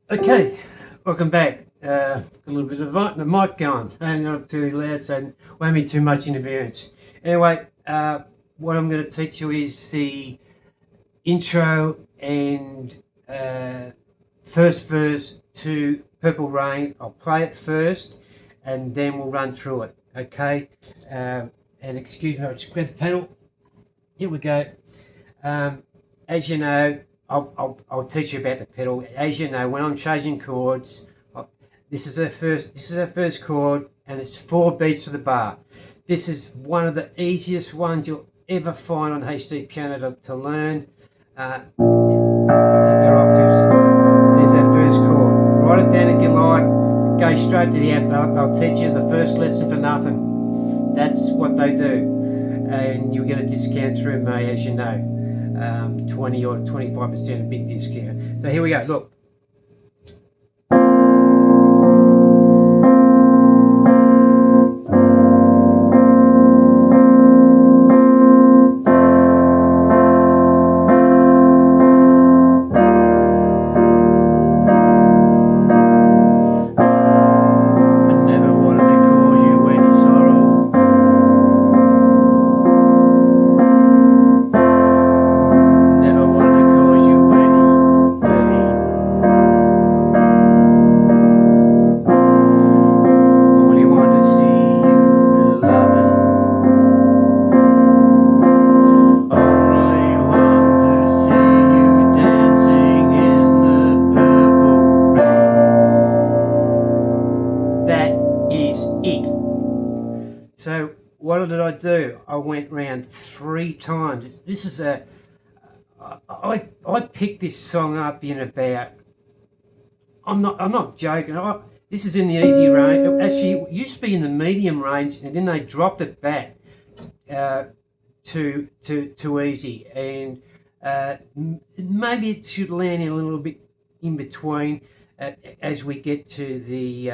Okay, welcome back. A little bit of the mic going. Not too loud, so won't be too much interference. Anyway, what I'm going to teach you is the intro and first verse to Purple Rain. I'll play it first, and then we'll run through it. Okay, and excuse me, I'll just grab the pedal. Here we go. As you know, I'll teach you about the pedal. As you know, when I'm changing chords, this is our first chord, and it's 4 beats to the bar. This is one of the easiest ones you'll ever find on HD piano to learn. There's our octaves. There's our first chord. Write it down if you like. Go straight to the app. They'll teach you the first lesson for nothing. That's what they do, and you'll get a discount through me, as you know. 20 or 25%, a big discount. So here we go. Look. So what did I do? I went round 3 times. This is I picked this song up in about, I'm not joking. This is in the easy range. Actually, it used to be in the medium range, and then they dropped it back to easy, and maybe it should land in a little bit in between as we get to the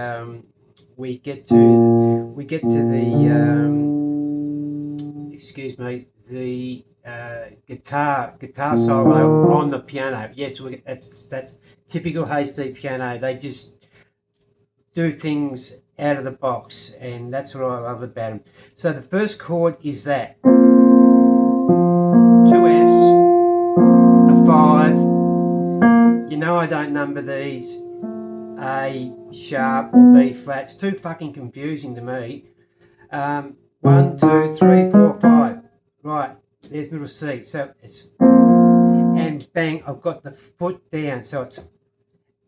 excuse me, the guitar solo on the piano. Yes, that's typical HD piano. They just do things out of the box, and that's what I love about them. So the first chord is that 2 Fs, a 5. You know I don't number these. A sharp or B flat. It's too fucking confusing to me. 1, 2, 3, 4, 5. Right, there's little C. So it's, and bang, I've got the foot down. So it's,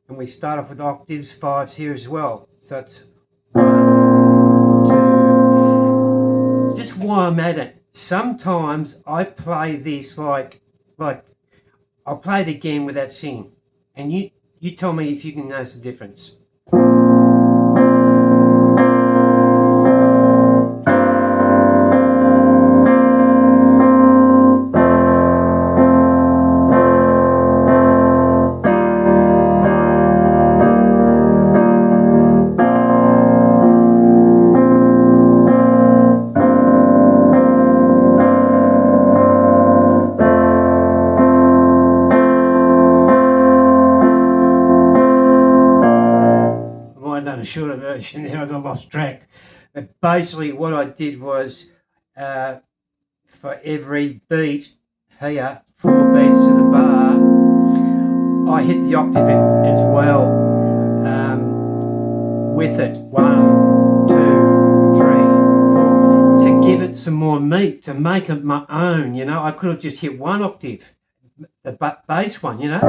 and we start off with octaves, 5s here as well. So it's 1, 2. Just while I'm at it, sometimes I play this like I'll play it again without singing, and you tell me if you can notice the difference. Done a shorter version, then I got lost track. But basically what I did was for every beat here, 4 beats to the bar, I hit the octave as well with it. 1, 2, 3, 4, to give it some more meat, to make it my own. You know, I could have just hit 1 octave, the bass one, you know,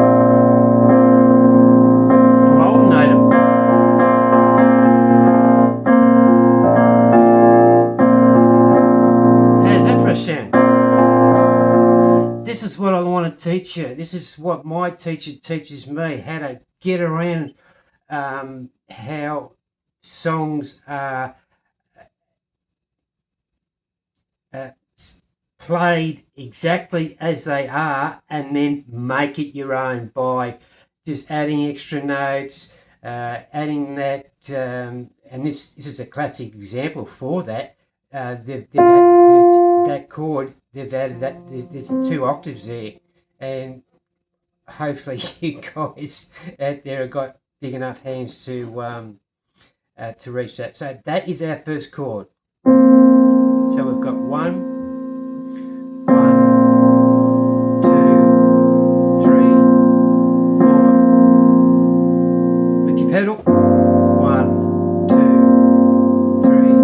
or alternate them. This is what I want to teach you. This is what my teacher teaches me, how to get around how songs are played exactly as they are, and then make it your own by just adding extra notes, adding that, and this is a classic example for that. That chord, they've added that, there's 2 octaves there, and hopefully you guys out there have got big enough hands to reach that. So that is our first chord. So we've got one, two, three, four. Lift your pedal. One, two, three,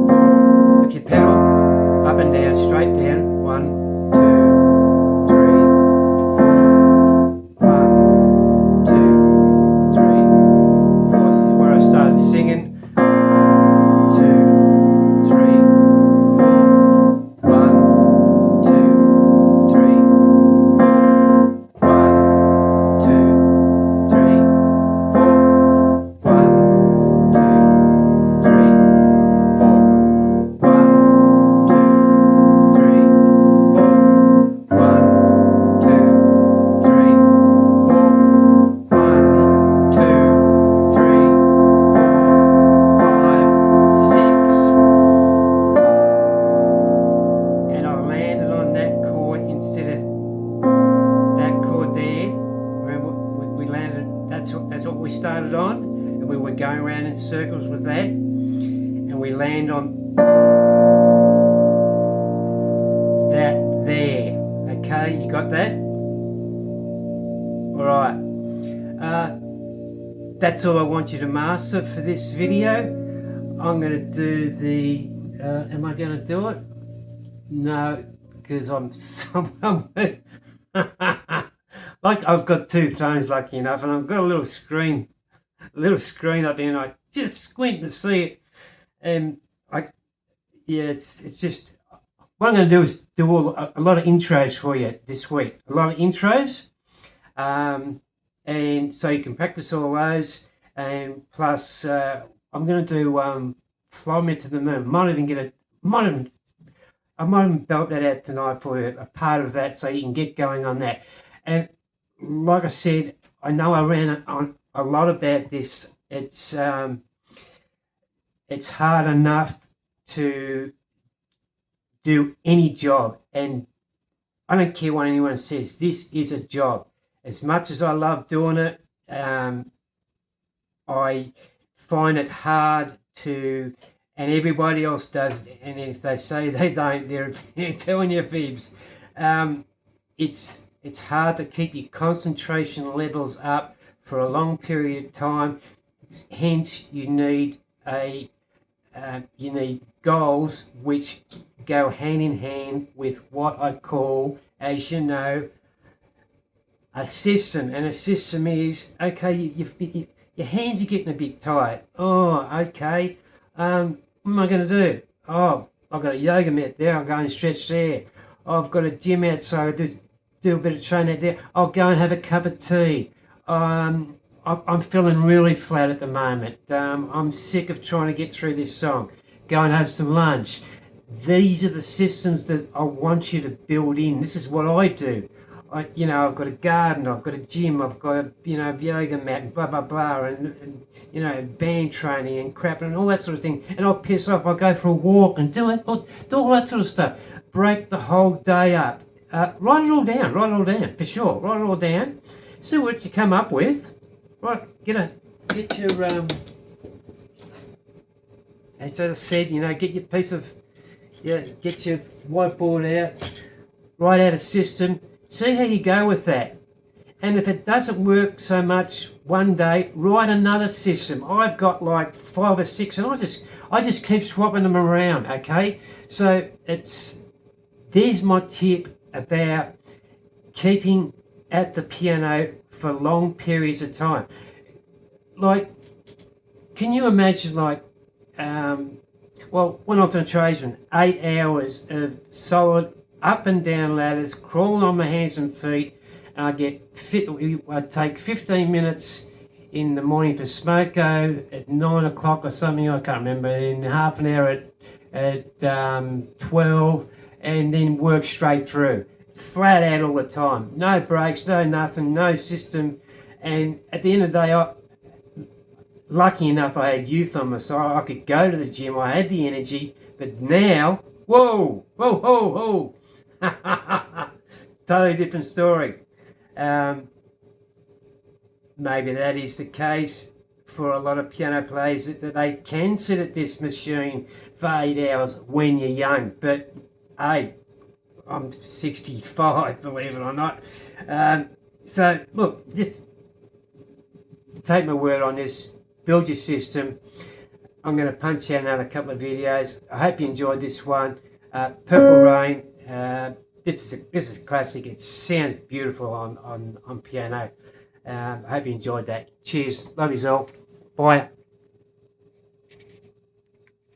four. Lift your pedal. Up and down, straight down. One, two, three, four. One, two, three, four. This is where I started singing. Two, three, four. One, two, three, four. One, two, three, four. One, two, three, four. One, two, three, four. One, two, three, four. One, two, three, four, 5, 6. And I landed on that chord instead of that chord there. Remember, we landed. That's what we started on, and we were going around in circles with that, and we land on that there. Okay, you got that? All right. That's all I want you to master for this video. I'm going to do the. Am I going to do it? No, because I'm somewhere. Like I've got two phones, lucky enough, and I've got a little screen up there, and I just squint to see it. And it's just what I'm going to do is do a lot of intros for you this week. A lot of intros, and so you can practice all those. And plus, I'm going to do "Fly Me to the Moon." I might even belt that out tonight for you, a part of that, so you can get going on that. And like I said, I know I ran on a lot about this. It's hard enough to do any job, and I don't care what anyone says. This is a job. As much as I love doing it, I find it hard to. And everybody else does, and if they say they don't, they're telling you fibs. It's hard to keep your concentration levels up for a long period of time. Hence, you need goals which go hand in hand with what I call, as you know, a system. And a system is okay. Your hands are getting a bit tired. Oh, okay. What am I going to do? Oh, I've got a yoga mat there. I'll go and stretch there. I've got a gym outside. I do a bit of training out there. I'll go and have a cup of tea. I'm feeling really flat at the moment. I'm sick of trying to get through this song. Go and have some lunch. These are the systems that I want you to build in. This is what I do. I've got a garden, I've got a gym, I've got a yoga mat and blah blah blah, and band training and crap and all that sort of thing. And I'll piss off. I'll go for a walk and do all that sort of stuff. Break the whole day up. Write it all down. For sure. Write it all down. See what you come up with. Right. Get your as I said, get your get your whiteboard out. Write out a system. See how you go with that. And if it doesn't work so much one day, write another system. I've got like 5 or 6, and I just keep swapping them around, okay? So there's my tip about keeping at the piano for long periods of time. Like, can you imagine when I was a tradesman, 8 hours of solid up and down ladders, crawling on my hands and feet, and I get fit. I take 15 minutes in the morning for smoko at 9 o'clock or something, I can't remember, and half an hour at 12, and then work straight through. Flat out all the time. No breaks, no nothing, no system. And at the end of the day, lucky enough I had youth on my side. I could go to the gym, I had the energy, but now, whoa, totally different story. maybe that is the case for a lot of piano players, that they can sit at this machine for 8 hours when you're young. But hey, I'm 65, believe it or not. So look, just take my word on this. Build your system. I'm going to punch out another couple of videos. I hope you enjoyed this one. Purple Rain. This is a classic. It sounds beautiful on piano. I hope you enjoyed that. Cheers. Love you all. Bye.